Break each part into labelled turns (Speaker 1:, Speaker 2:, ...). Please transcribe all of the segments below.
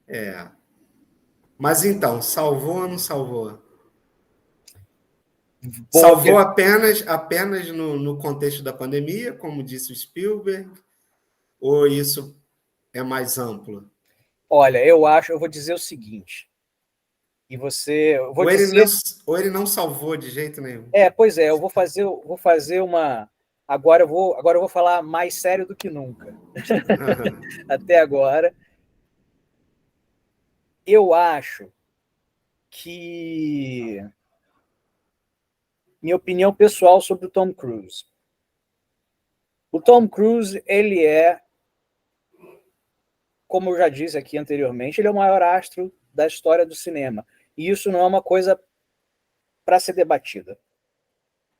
Speaker 1: É. Mas então, salvou ou não salvou?
Speaker 2: Boa
Speaker 1: Salvou
Speaker 2: que...
Speaker 1: apenas no contexto da pandemia, como disse o Spielberg, ou isso é mais amplo?
Speaker 2: Olha, eu vou dizer o seguinte, e você, eu vou
Speaker 1: Ou ele não,
Speaker 2: dizer,
Speaker 1: ou ele não salvou de jeito nenhum?
Speaker 2: pois é, eu vou fazer uma, agora eu vou falar mais sério do que nunca, até agora. Eu acho que, minha opinião pessoal sobre o Tom Cruise. O Tom Cruise, ele é, como eu já disse aqui anteriormente, ele é o maior astro da história do cinema. E isso não é uma coisa para ser debatida.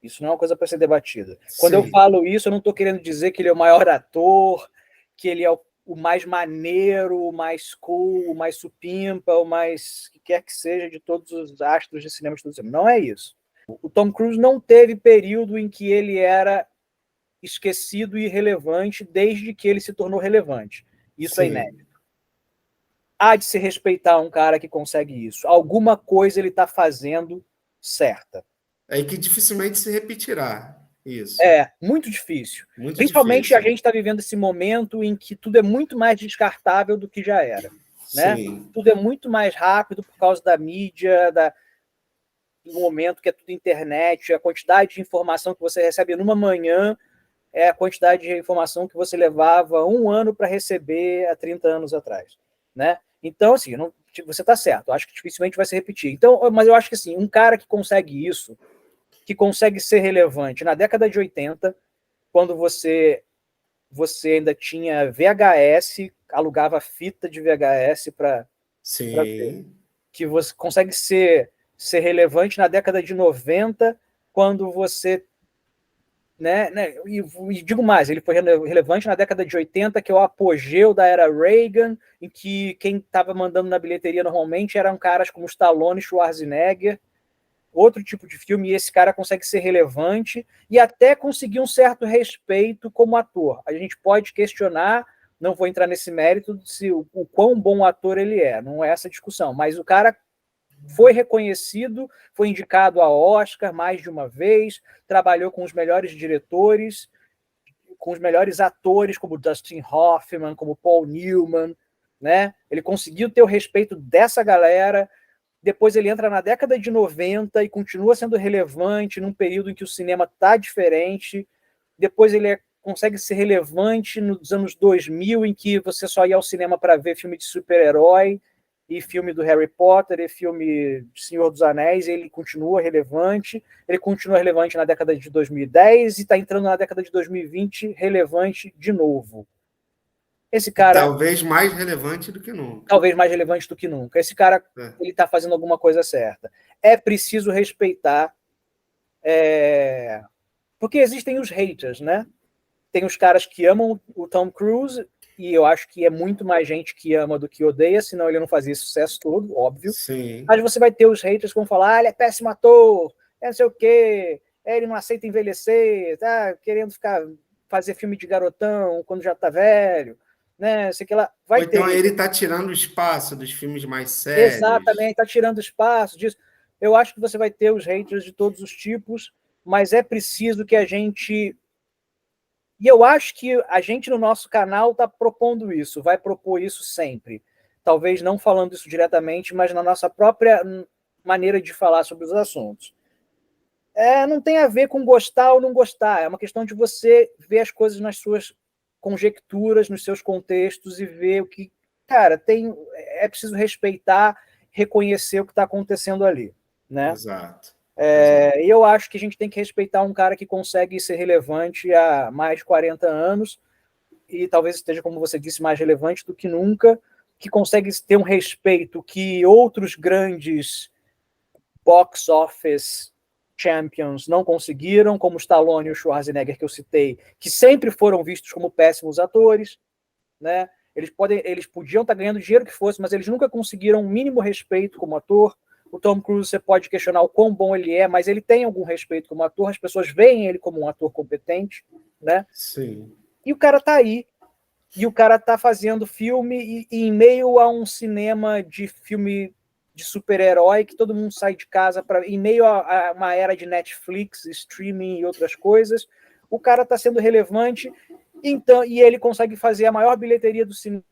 Speaker 2: Isso não é uma coisa para ser debatida. Quando eu
Speaker 1: Sim,
Speaker 2: falo isso, eu não estou querendo dizer que ele é o maior ator, que ele é o mais maneiro, o mais cool, o mais supimpa, o mais que quer que seja de todos os astros de cinema de todo o cinema. Não é isso. O Tom Cruise não teve período em que ele era esquecido e irrelevante desde que ele se tornou relevante. Isso é inédito.
Speaker 1: sim.
Speaker 2: Há de se respeitar um cara que consegue isso. Alguma coisa ele está fazendo certa.
Speaker 1: É que dificilmente se repetirá isso.
Speaker 2: É, muito difícil.
Speaker 1: Muito
Speaker 2: Principalmente a
Speaker 1: difícil.
Speaker 2: gente está vivendo esse momento em que tudo é muito mais descartável do que já era. Né?
Speaker 1: Sim.
Speaker 2: Tudo é muito mais rápido por causa da mídia, do momento que é tudo internet, a quantidade de informação que você recebe numa manhã é a quantidade de informação que você levava um ano para receber há 30 anos atrás. Né? Então, assim, não, você está certo, eu acho que dificilmente vai se repetir. Então, mas eu acho que assim, um cara que consegue isso, que consegue ser relevante na década de 80, quando você ainda tinha VHS, alugava fita de VHS para ver,
Speaker 1: Sim.
Speaker 2: que você consegue ser relevante na década de 90, quando você, né, e digo mais, ele foi relevante na década de 80, que é o apogeu da era Reagan, em que quem estava mandando na bilheteria normalmente eram caras como Stallone e Schwarzenegger, outro tipo de filme, e esse cara consegue ser relevante e até conseguir um certo respeito como ator. A gente pode questionar, não vou entrar nesse mérito, se o quão bom ator ele é, não é essa discussão, mas o cara foi reconhecido, foi indicado a Oscar mais de uma vez, trabalhou com os melhores diretores, com os melhores atores, como Dustin Hoffman, como Paul Newman, né? Ele conseguiu ter o respeito dessa galera. Depois ele entra na década de 90 e continua sendo relevante num período em que o cinema está diferente. Depois ele consegue ser relevante nos anos 2000, em que você só ia ao cinema para ver filme de super-herói, e filme do Harry Potter, e filme do Senhor dos Anéis. Ele continua relevante. Ele continua relevante na década de 2010 e está entrando na década de 2020 relevante de novo. Esse
Speaker 1: E
Speaker 2: cara,
Speaker 1: talvez mais relevante do que nunca.
Speaker 2: talvez mais relevante do que nunca. Esse cara,
Speaker 1: É.
Speaker 2: ele está fazendo alguma coisa certa. É preciso respeitar, porque existem os haters, né? Tem os caras que amam o Tom Cruise, e eu acho que é muito mais gente que ama do que odeia, senão ele não fazia esse sucesso todo, óbvio.
Speaker 1: Sim.
Speaker 2: Mas você vai ter os haters que vão falar, ele é péssimo ator, é não sei o quê, ele não aceita envelhecer, tá querendo fazer filme de garotão quando já tá velho, né? Sei que lá.
Speaker 1: Ou
Speaker 2: Vai
Speaker 1: então
Speaker 2: ter.
Speaker 1: ele está tirando o espaço dos filmes mais sérios.
Speaker 2: Exatamente, está tirando espaço disso. Eu acho que você vai ter os haters de todos os tipos, mas é preciso que a gente. E eu acho que a gente no nosso canal está propondo isso, vai propor isso sempre. Talvez não falando isso diretamente, mas na nossa própria maneira de falar sobre os assuntos. Não tem a ver com gostar ou não gostar, é uma questão de você ver as coisas nas suas conjecturas, nos seus contextos e ver o que. Cara, é preciso respeitar, reconhecer o que está acontecendo ali. Né?
Speaker 1: Exato. Exato.
Speaker 2: E eu acho que a gente tem que respeitar um cara que consegue ser relevante há mais de 40 anos, e talvez esteja, como você disse, mais relevante do que nunca, que consegue ter um respeito que outros grandes box office champions não conseguiram, como o Stallone e o Schwarzenegger que eu citei, que sempre foram vistos como péssimos atores, né? Eles podiam estar ganhando dinheiro que fosse, mas eles nunca conseguiram um mínimo respeito como ator. O Tom Cruise, você pode questionar o quão bom ele é, mas ele tem algum respeito como ator, as pessoas veem ele como um ator competente, né?
Speaker 1: Sim.
Speaker 2: E o cara tá aí, E o cara tá fazendo filme e em meio a um cinema de filme de super-herói que todo mundo sai de casa para em meio a uma era de Netflix, streaming e outras coisas, o cara está sendo relevante, então e ele consegue fazer a maior bilheteria do cinema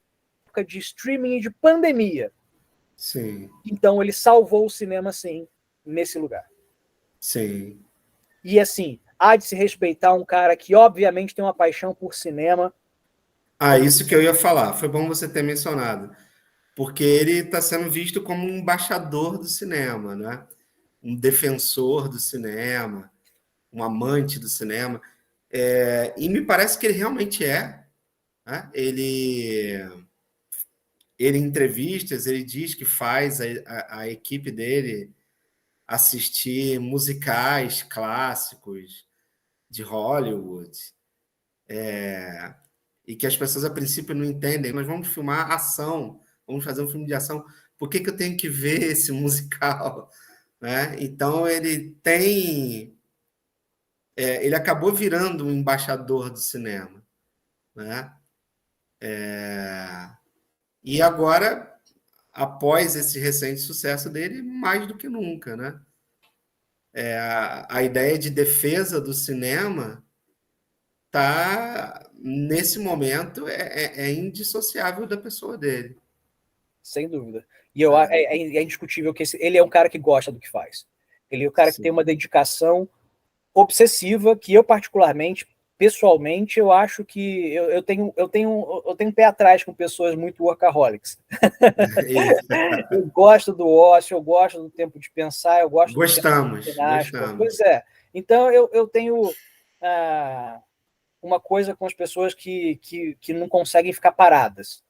Speaker 2: de streaming e de pandemia.
Speaker 1: Sim.
Speaker 2: Então ele salvou o cinema sim nesse lugar.
Speaker 1: Sim.
Speaker 2: E assim, há de se respeitar um cara que obviamente tem uma paixão por cinema.
Speaker 1: Isso que eu ia falar. Foi bom você ter mencionado, porque ele está sendo visto como um embaixador do cinema, né? Um defensor do cinema, um amante do cinema. E me parece que ele realmente é. Né? Ele, em entrevistas, ele diz que faz a equipe dele assistir musicais clássicos de Hollywood, e que as pessoas a princípio não entendem. Nós vamos filmar ação, vamos fazer um filme de ação. Por que eu tenho que ver esse musical? Né? Então ele acabou virando um embaixador do cinema, né? E agora, após esse recente sucesso dele, mais do que nunca, né? A ideia de defesa do cinema tá nesse momento é indissociável da pessoa dele.
Speaker 2: Sem dúvida. E é indiscutível que ele é um cara que gosta do que faz. Ele é um cara que tem uma dedicação obsessiva que eu, particularmente, pessoalmente, eu acho que eu tenho um pé atrás com pessoas muito workaholics. Eu gosto do ócio, eu gosto do tempo de pensar, eu gosto do tempo de ginástica. Pois é. Então, eu tenho uma coisa com as pessoas que não conseguem ficar paradas,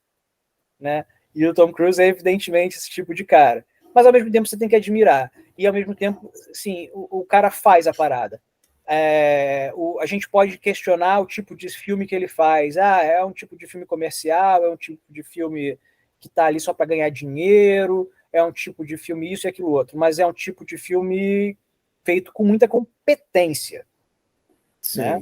Speaker 2: né? E o Tom Cruise é evidentemente esse tipo de cara. Mas ao mesmo tempo você tem que admirar. E ao mesmo tempo, sim, o cara faz a parada. A gente pode questionar o tipo de filme que ele faz. É um tipo de filme comercial, é um tipo de filme que está ali só para ganhar dinheiro, é um tipo de filme isso e aquilo outro, mas é um tipo de filme feito com muita competência, né?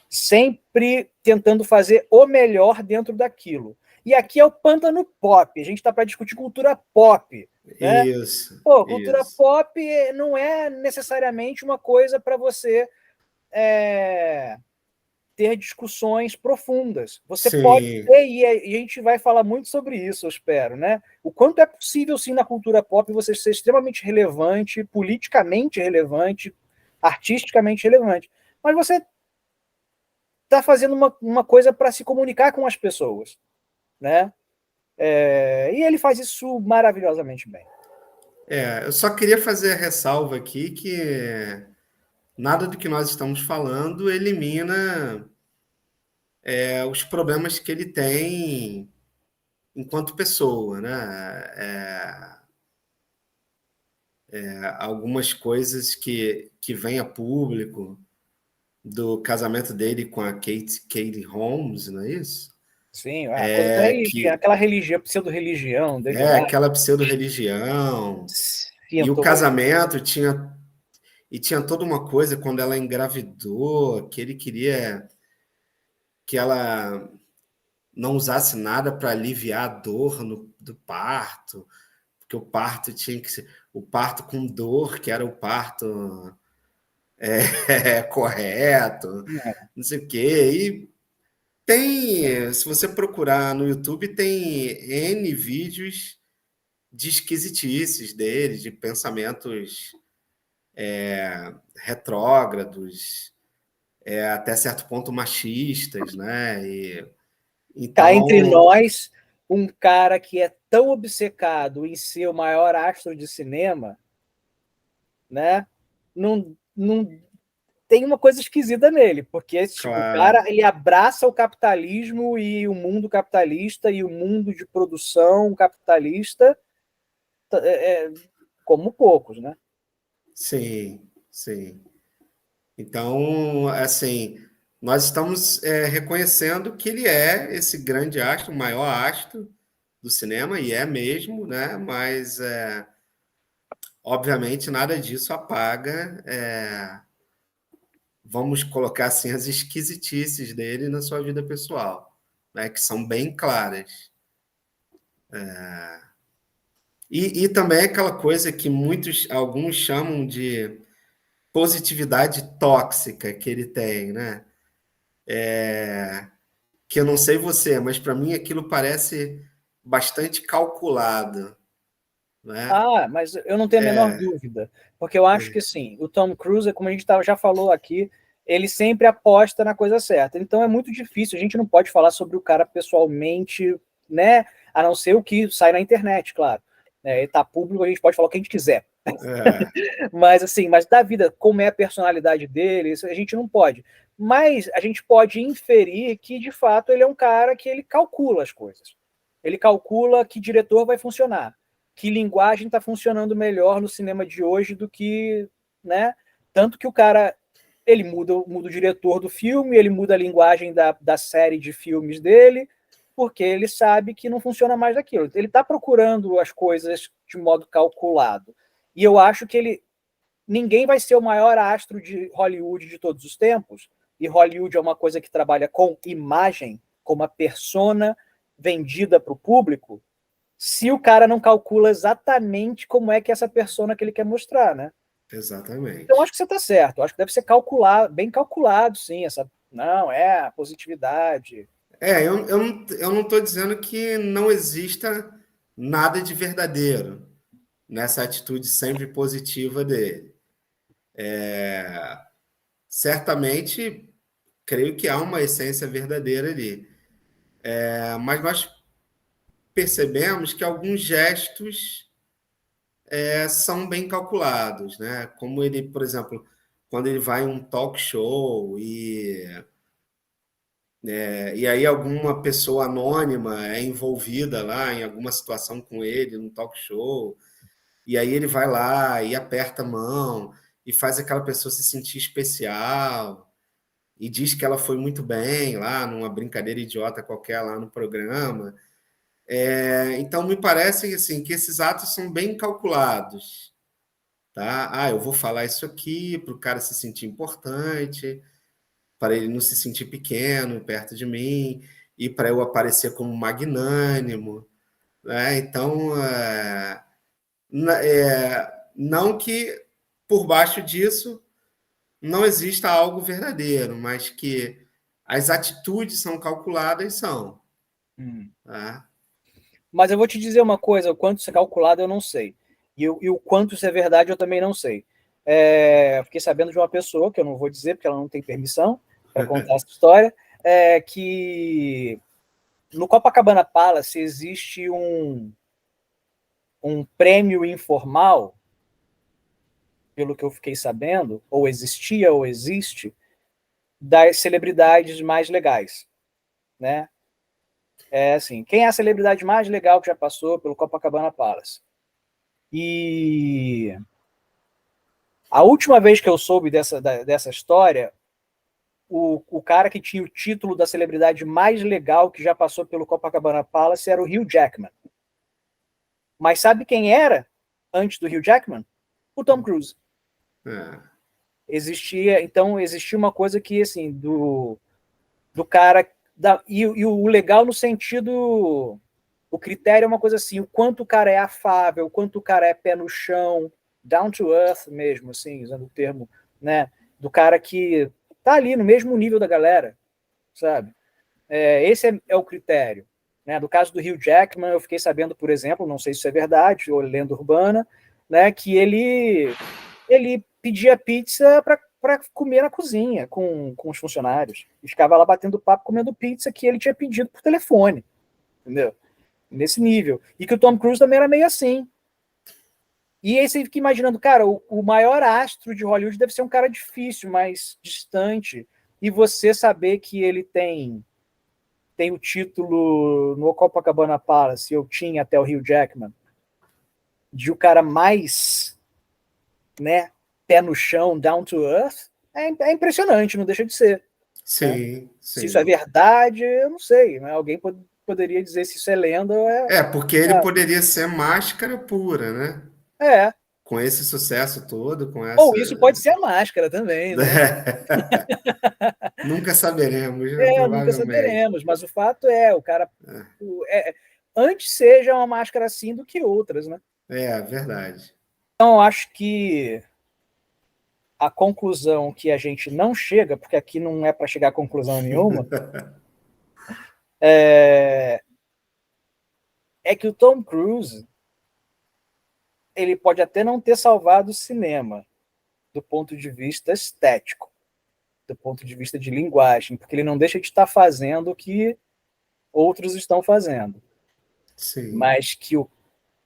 Speaker 2: Sempre tentando fazer o melhor dentro daquilo. E aqui é o pântano pop. A gente está para discutir cultura pop. Né?
Speaker 1: Isso.
Speaker 2: Cultura pop não é necessariamente uma coisa para você ter discussões profundas. Você pode ter, e a gente vai falar muito sobre isso, eu espero, né? O quanto é possível, sim, na cultura pop você ser extremamente relevante, politicamente relevante, artisticamente relevante. Mas você está fazendo uma coisa para se comunicar com as pessoas, né? E ele faz isso maravilhosamente bem.
Speaker 1: Eu só queria fazer a ressalva aqui que nada do que nós estamos falando elimina os problemas que ele tem enquanto pessoa, né? Algumas coisas que vêm a público do casamento dele com a Katie Holmes, não é isso?
Speaker 2: Sim, a coisa da religião, aquela religião, pseudo-religião dele lá.
Speaker 1: Aquela pseudo-religião. E o casamento tinha toda uma coisa quando ela engravidou, que ele queria que ela não usasse nada para aliviar a dor do parto, porque o parto tinha que ser o parto com dor, que era o parto correto, não sei o quê. E se você procurar no YouTube, tem N vídeos de esquisitices dele, de pensamentos retrógrados, até certo ponto machistas, né?
Speaker 2: Cá
Speaker 1: Então,
Speaker 2: entre nós, um cara que é tão obcecado em ser o maior astro de cinema, né? Não tem uma coisa esquisita nele, porque tipo, o cara ele abraça o capitalismo e o mundo capitalista e o mundo de produção capitalista como poucos, né?
Speaker 1: Sim, sim. Então, assim, nós estamos reconhecendo que ele é esse grande astro, o maior astro do cinema, e é mesmo, né? Mas, obviamente, nada disso apaga, vamos colocar assim, as esquisitices dele na sua vida pessoal. né, que são bem claras. E também aquela coisa que alguns chamam de positividade tóxica que ele tem, né? Que eu não sei você, mas para mim aquilo parece bastante calculado, né?
Speaker 2: Mas eu não tenho a menor dúvida, porque eu acho que sim, o Tom Cruise, como a gente já falou aqui, ele sempre aposta na coisa certa. Então é muito difícil, a gente não pode falar sobre o cara pessoalmente, né? A não ser o que sai na internet, claro. Ele tá público, a gente pode falar o que a gente quiser. Mas assim, mas da vida, como é a personalidade dele, isso a gente não pode. Mas a gente pode inferir que, de fato, ele é um cara que ele calcula as coisas. Ele calcula que diretor vai funcionar, que linguagem está funcionando melhor no cinema de hoje do que, né? Tanto que o cara, ele muda o diretor do filme, ele muda a linguagem da série de filmes dele, porque ele sabe que não funciona mais aquilo. Ele está procurando as coisas de modo calculado. E eu acho que ninguém vai ser o maior astro de Hollywood de todos os tempos, e Hollywood é uma coisa que trabalha com imagem, com uma persona vendida para o público, se o cara não calcula exatamente como é que é essa persona que ele quer mostrar, né?
Speaker 1: Exatamente.
Speaker 2: Então, acho que você está certo. Acho que deve ser calculado, bem calculado, sim. Não, a positividade.
Speaker 1: Eu não estou dizendo que não exista nada de verdadeiro nessa atitude sempre positiva dele. Certamente, creio que há uma essência verdadeira ali. Mas nós percebemos que alguns gestos são bem calculados, né? Como ele, por exemplo, quando ele vai em um talk show e aí alguma pessoa anônima é envolvida lá em alguma situação com ele no talk show, e aí ele vai lá e aperta a mão e faz aquela pessoa se sentir especial e diz que ela foi muito bem lá numa brincadeira idiota qualquer lá no programa. Então me parece assim que esses atos são bem calculados, tá? Eu vou falar isso aqui para o cara se sentir importante, para ele não se sentir pequeno perto de mim e para eu aparecer como magnânimo, né? Então, não que por baixo disso não exista algo verdadeiro, mas que as atitudes são calculadas, são. Tá?
Speaker 2: Mas eu vou te dizer uma coisa: o quanto isso é calculado eu não sei. E o quanto isso é verdade eu também não sei. Fiquei sabendo de uma pessoa, que eu não vou dizer porque ela não tem permissão para contar essa história, que no Copacabana Palace existe um prêmio informal, pelo que eu fiquei sabendo, ou existia ou existe, das celebridades mais legais, né? Assim, quem é a celebridade mais legal que já passou pelo Copacabana Palace? E a última vez que eu soube dessa história, o cara que tinha o título da celebridade mais legal que já passou pelo Copacabana Palace era o Hugh Jackman. Mas sabe quem era antes do Hugh Jackman? O Tom Cruise. Existia uma coisa que, assim, do cara... E o legal no sentido... O critério é uma coisa assim, o quanto o cara é afável, o quanto o cara é pé no chão, down to earth mesmo, assim, usando o termo, né? Do cara que tá ali no mesmo nível da galera, sabe? Esse é o critério. Né? Do caso do Hugh Jackman, eu fiquei sabendo, por exemplo, não sei se isso é verdade, ou lenda urbana, né, que ele pedia pizza para comer na cozinha com os funcionários. E ficava lá batendo papo, comendo pizza que ele tinha pedido por telefone. Entendeu? Nesse nível. E que o Tom Cruise também era meio assim. E aí você fica imaginando, cara, o maior astro de Hollywood deve ser um cara difícil, mais distante. E você saber que ele tem o título no Copacabana Palace, eu tinha até o Hugh Jackman, de o cara mais, né, pé no chão, down to earth, é impressionante, não deixa de ser.
Speaker 1: Sim,
Speaker 2: né?
Speaker 1: sim.
Speaker 2: Se isso é verdade, eu não sei. Né? Alguém poderia dizer se isso é lenda ou
Speaker 1: porque ele poderia ser máscara pura, né? Com esse sucesso todo, com essa...
Speaker 2: Ou isso pode ser a máscara também, né?
Speaker 1: Nunca saberemos, né?
Speaker 2: Nunca
Speaker 1: Provavelmente.
Speaker 2: saberemos, mas o fato é, o cara... antes seja uma máscara assim do que outras, né?
Speaker 1: Verdade.
Speaker 2: Então, eu acho que a conclusão que a gente não chega, porque aqui não é para chegar a conclusão nenhuma, é que o Tom Cruise ele pode até não ter salvado o cinema do ponto de vista estético, do ponto de vista de linguagem, porque ele não deixa de estar fazendo o que outros estão fazendo.
Speaker 1: Sim.
Speaker 2: Mas que o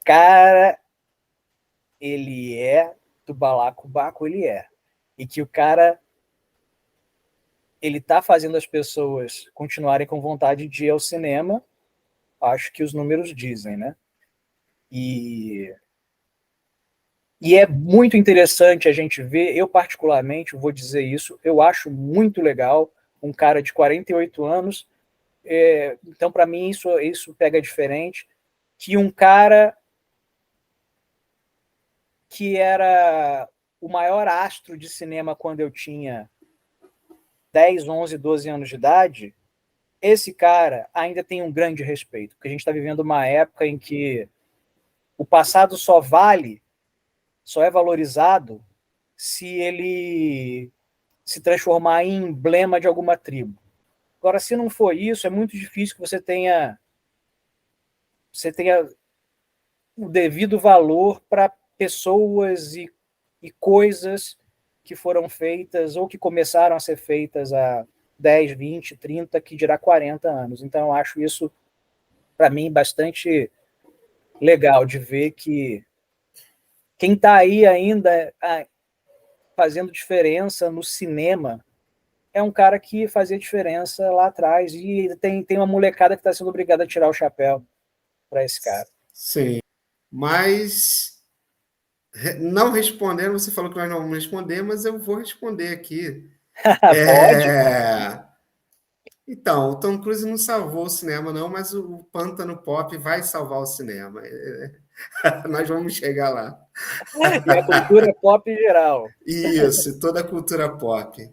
Speaker 2: cara, ele é do balacobaco, ele é. E que o cara, ele tá fazendo as pessoas continuarem com vontade de ir ao cinema, acho que os números dizem, né? E é muito interessante a gente ver, eu particularmente vou dizer isso, eu acho muito legal um cara de 48 anos, então para mim isso pega diferente, que um cara que era o maior astro de cinema quando eu tinha 10, 11, 12 anos de idade, esse cara ainda tem um grande respeito, porque a gente está vivendo uma época em que o passado só é valorizado se ele se transformar em emblema de alguma tribo. Agora, se não for isso, é muito difícil que você tenha o devido valor para pessoas e coisas que foram feitas ou que começaram a ser feitas há 10, 20, 30, que dirá 40 anos. Então, eu acho isso, para mim, bastante legal de ver que quem está aí ainda fazendo diferença no cinema é um cara que fazia diferença lá atrás e tem uma molecada que está sendo obrigada a tirar o chapéu para esse cara.
Speaker 1: Sim, mas não respondendo, você falou que nós não vamos responder, mas eu vou responder aqui.
Speaker 2: Pode?
Speaker 1: Então, o Tom Cruise não salvou o cinema, não, mas o Pântano Pop vai salvar o cinema. Nós vamos chegar lá.
Speaker 2: E a cultura pop em geral.
Speaker 1: Isso, toda a cultura pop.